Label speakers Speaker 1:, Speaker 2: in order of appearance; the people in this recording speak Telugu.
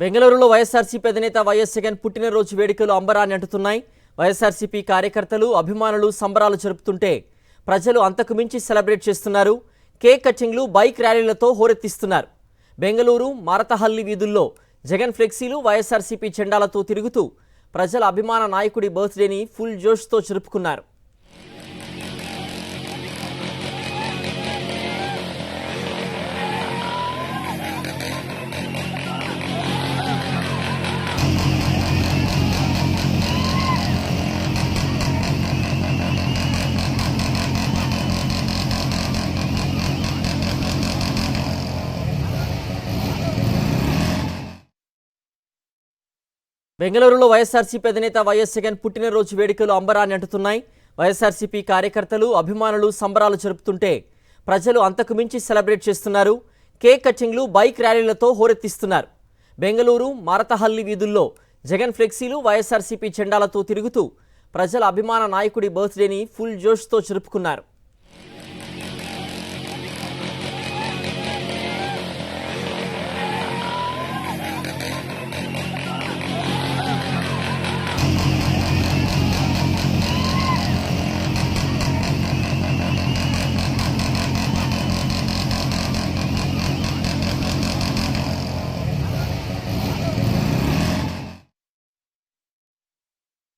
Speaker 1: బెంగళూరులో వైఎస్ఆర్సీపీ అధినేత వైఎస్ జగన్ పుట్టినరోజు వేడుకలు అంబరాన్ని అంటుతున్నాయి. వైఎస్ఆర్సీపీ కార్యకర్తలు, అభిమానులు సంబరాలు జరుపుతుంటే ప్రజలు అంతకు మించి సెలబ్రేట్ చేస్తున్నారు. కేక్ కటింగ్లు, బైక్ ర్యాలీలతో హోరెత్తిస్తున్నారు. బెంగళూరు మారతహల్లి వీధుల్లో జగన్ ఫ్లెక్సీలు, వైఎస్ఆర్సీపీ జెండాలతో తిరుగుతూ ప్రజల అభిమాన నాయకుడి బర్త్డేని ఫుల్ జోష్తో జరుపుకున్నారు. బెంగళూరులో వైఎస్ఆర్సీపీ అధినేత వైఎస్ జగన్ పుట్టినరోజు వేడుకలు అంబరాన్ని అంటుతున్నాయి. వైఎస్ఆర్సీపీ కార్యకర్తలు, అభిమానులు సంబరాలు జరుపుతుంటే ప్రజలు అంతకు మించి సెలబ్రేట్ చేస్తున్నారు. కేక్ కటింగ్లు, బైక్ ర్యాలీలతో హోరెత్తిస్తున్నారు. బెంగళూరు మారతహల్లి వీధుల్లో జగన్ ఫ్లెక్సీలు, వైఎస్ఆర్సీపీ జెండాలతో తిరుగుతూ ప్రజల అభిమాన నాయకుడి బర్త్డేని ఫుల్ జోష్తో జరుపుకున్నారు.